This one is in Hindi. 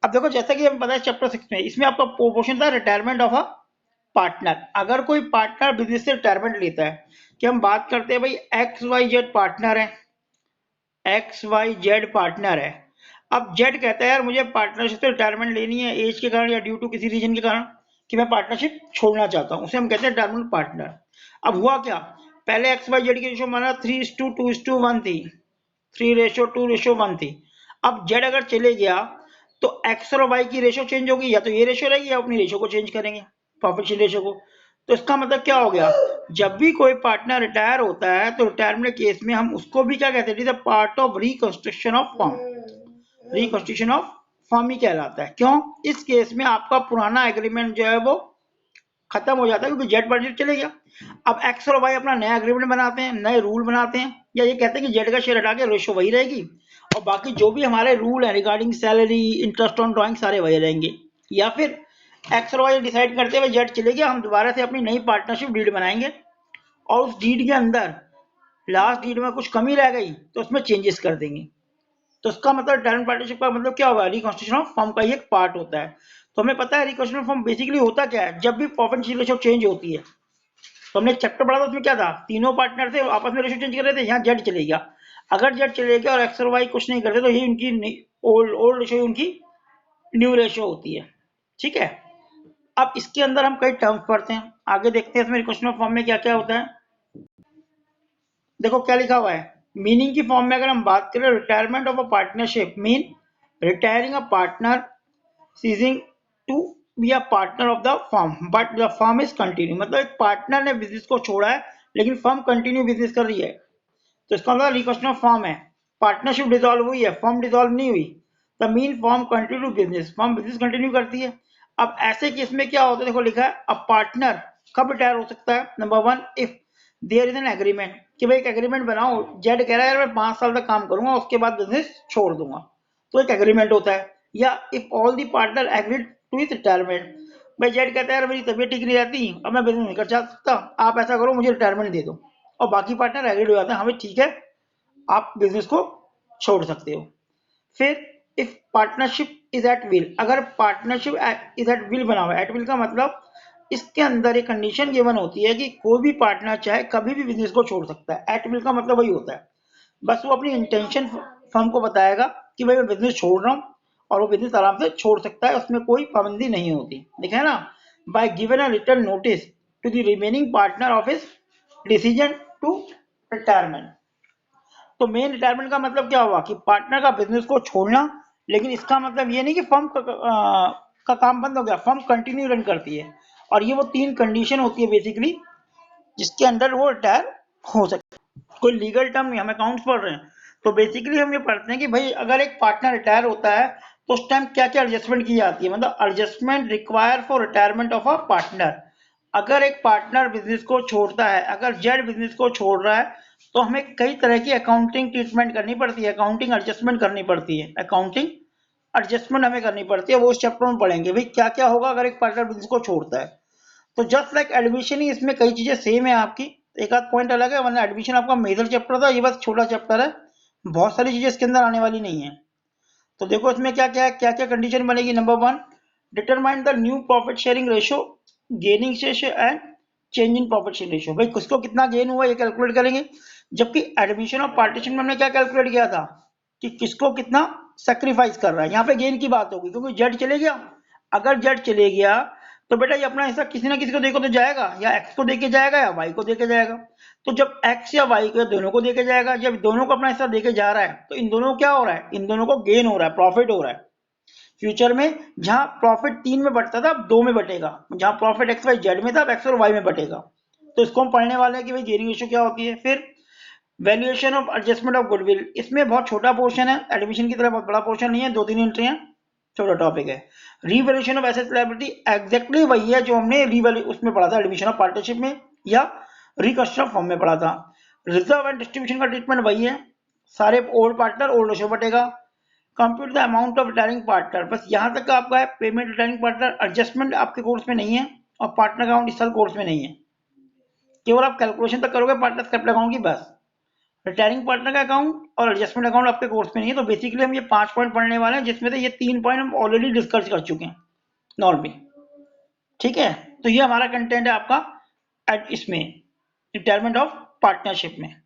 अब देखो जैसा कि हमें पता है चैप्टर 6 में, इसमें आपका पोर्शन था रिटायरमेंट ऑफ अ पार्टनर। अगर कोई पार्टनर बिजनेस से रिटायरमेंट लेता है, कि हम बात करते हैं भाई एक्स वाई जेड पार्टनर है, एक्स वाई जेड पार्टनर है। अब जेड कहता है यार मुझे पार्टनरशिप से रिटायरमेंट लेनी है एज के कारण या ड्यू टू किसी रीजन के कारण, कि मैं पार्टनरशिप छोड़ना चाहता हूँ, उसे हम कहते हैं रिटायरमेंट पार्टनर। अब हुआ क्या, पहले एक्स वाई जेड की रेशो माना 3:2:1 थी, 3:2:1 थी। अब जेड अगर चले गया तो एक्स और वाई की रेशो चेंज होगी, या तो ये रेशो रहेगी या अपनी रेशो को चेंज करेंगे, प्रॉफिट शेयरिंग रेशो को। तो इसका मतलब क्या हो गया, जब भी कोई पार्टनर रिटायर होता है तो रिटायरमेंट केस में हम उसको भी क्या कहते हैं, it is a part of reconstruction of firm, reconstruction of firm ही कहलाता है। क्यों, इस केस में आपका पुराना एग्रीमेंट जो है वो खत्म हो जाता है, क्योंकि जेड बजट चले गया। अब एक्स और वाई अपना नया एग्रीमेंट बनाते हैं, नए रूल बनाते हैं, या ये कहते हैं कि जेड का शेयर हटा के रेशो वही रहेगी और बाकी जो भी हमारे रूल है regarding salary interest on drawing सारे वही रहेंगे। या फिर एक्स और वाई डिसाइड करते हुए जेड चले गया, हम दोबारा से अपनी नई पार्टनरशिप डीड बनाएंगे और उस डीड के अंदर लास्ट डीड में कुछ कमी रह गई तो उसमें चेंजेस कर देंगे। तो इसका मतलब रिटायरमेंट पार्टनरशिप का मतलब क्या होगा, रिकॉन्स्टिट्यूशन ऑफ फर्म का ही एक पार्ट होता है। तो हमें पता है रिकॉन्स्टिट्यूशन ऑफ फर्म बेसिकली होता क्या है, जब भी प्रॉफिट शेयर रेशो चेंज होती है। तो हमने एक चैप्टर पढ़ा था, उसमें क्या था, तीनों पार्टनर थे आपस में रेशो चेंज कर रहे थे, यहाँ जेड चले गया। अगर जेड चले गया और एक्स और वाई कुछ नहीं करते तो ये उनकी ओल्ड ओल्ड रेशो उनकी न्यू रेशो होती है। ठीक है, अब इसके अंदर हम कई टर्म्स पढ़ते हैं, आगे देखते हैं इसमें रिकॉन्स्टिट्यूशन ऑफ फर्म में क्या क्या होता है। देखो क्या लिखा हुआ है, मीनिंग की फॉर्म में अगर हम बात करें, retirement of a partnership mean retiring a partner ceasing to be a partner of the firm but the firm is continue. मतलब एक पार्टनर ने बिजनेस को छोड़ा है लेकिन फर्म कंटिन्यू बिजनेस कर रही है, तो इसका मतलब रिकॉन्स्टिट्यूशन ऑफ फर्म है। पार्टनरशिप डिसॉल्व हुई है, फर्म डिसॉल्व नहीं हुई, the mean firm continue business, firm business continue करती है। अब ऐसे केस में क्या होता है, देखो लिखा है, अब पार्टनर कब रिटायर हो सकता है, number one if there is an agreement, कि भाई एक एग्रीमेंट बनाओ, जेड कह रहा है यार मैं 5 साल तक काम करूंगा उसके बाद बिजनेस छोड़ दूंगा, तो एक एग्रीमेंट होता है। या if all the partner agreed to his retirement, भाई जेड कहता है यार मेरी तबीयत ठीक नहीं रहती, अब मैं बिजनेस नहीं कर सकता, आप ऐसा करो मुझे रिटायरमेंट दे दो, और बाकी पार्टनर एग्रीड हो जाते हैं, हमें ठीक है आप बिजनेस को छोड़ सकते हो। फिर if partnership is at will, अगर पार्टनरशिप इज एट विल बना हुआ है, एट विल का मतलब इसके अंदर एक कंडीशन गिवन होती है कि कोई भी पार्टनर चाहे कभी भी बिजनेस को छोड़ सकता है। एट विल का मतलब वही होता है, बस वो अपनी इंटेंशन फर्म को बताएगा कि भाई मैं बिजनेस छोड़ रहा हूँ, और वो बिजनेस आराम से छोड़ सकता है, उसमें कोई पाबंदी नहीं होती। देखा है ना, by given a written notice to the remaining partner of his decision to retirement. तो मेन रिटायरमेंट का मतलब क्या हुआ कि पार्टनर का बिजनेस को छोड़ना, लेकिन इसका मतलब ये नहीं कि फर्म का काम बंद हो गया, फर्म कंटिन्यू रन करती है। और ये वो 3 कंडीशन होती है बेसिकली जिसके अंडर वो रिटायर हो सकता है। कोई लीगल टर्म नहीं, हम अकाउंट्स पढ़ रहे हैं तो बेसिकली हम ये पढ़ते हैं कि भाई अगर एक पार्टनर रिटायर होता है तो उस टाइम क्या क्या एडजस्टमेंट की जाती है, मतलब adjustment require for retirement of a partner. अगर एक पार्टनर बिजनेस को छोड़ता है, अगर जेड बिजनेस को छोड़ रहा है, तो हमें कई तरह की अकाउंटिंग ट्रीटमेंट करनी पड़ती है, अकाउंटिंग एडजस्टमेंट करनी पड़ती है, अकाउंटिंग एडजस्टमेंट हमें करनी पड़ती है, वो इस चैप्टर में पढ़ेंगे भाई क्या क्या होगा अगर एक पार्टनर बिजनेस को छोड़ता है। तो जस्ट लाइक एडमिशन ही, इसमें कई चीजें सेम है आपकी, एक आध पॉइंट अलग है, वरना एडमिशन आपका मेजर चैप्टर था, ये बस छोटा चैप्टर है, बहुत सारी चीजें इसके अंदर आने वाली नहीं है। तो देखो इसमें क्या क्या है, क्या क्या कंडीशन बनेगी। Number one, determine the new profit sharing ratio, gaining ratio and change in profit sharing ratio, भाई किसको कितना गेन हुआ ये कैलकुलेट करेंगे। जबकि एडमिशन और पार्टीशन में हमने क्या कैलकुलेट किया था कि किसको कितना सेक्रीफाइस कर रहा है, यहाँ पे गेन की बात होगी क्योंकि जेड चले गया। अगर जेड चले गया तो बेटा ये अपना हिस्सा किसी ना किसी को देको तो जाएगा, या एक्स को देके जाएगा या वाई को देके जाएगा। तो जब एक्स या वाई को दोनों को देके जाएगा, जब दोनों को अपना हिस्सा देके जा रहा है तो इन दोनों को क्या हो रहा है, इन दोनों को गेन हो रहा है, प्रॉफिट हो रहा है। फ्यूचर में जहां प्रॉफिट 3 में बटता था अब 2 में बटेगा, जहां प्रॉफिट एक्स वाई जेड में था अब एक्स और वाई में बटेगा। तो इसको हम पढ़ने वाले हैं कि भाई गेनिंग रेशियो क्या होती है। फिर valuation of adjustment of goodwill, इसमें बहुत छोटा पोर्शन है, एडमिशन की तरह बहुत बड़ा पोर्शन नहीं है, 2-3 एंट्रियां, छोटा टॉपिक है। Revaluation of asset liability exactly वही है जो हमने रिवैल्यू उसमें पढ़ा था एडमिशन ऑफ पार्टनरशिप में या रिकंस्ट्रक्शन ऑफ फॉर्म में पढ़ा था। रिजर्व एंड डिस्ट्रीब्यूशन का ट्रीटमेंट वही है, सारे ओल्ड पार्टनर ओल्ड रेशो बटेगा। Compute the amount of retiring partner, बस यहाँ तक का आपका है, पेमेंट रिटायरिंग पार्टनर एडजस्टमेंट आपके कोर्स में नहीं है और पार्टनर अकाउंट इस साल कोर्स में नहीं है, केवल आप कैलकुलेशन तक करोगे पार्टनर कैपिटल अकाउंट की बस। रिटायरिंग पार्टनर का अकाउंट और एडजस्टमेंट अकाउंट आपके कोर्स में नहीं है, तो बेसिकली हम ये 5 पॉइंट पढ़ने वाले हैं, जिसमें से ये 3 पॉइंट हम ऑलरेडी डिस्कस कर चुके हैं नॉर्मली। ठीक है, तो ये हमारा कंटेंट है आपका इसमें रिटायरमेंट ऑफ पार्टनरशिप में।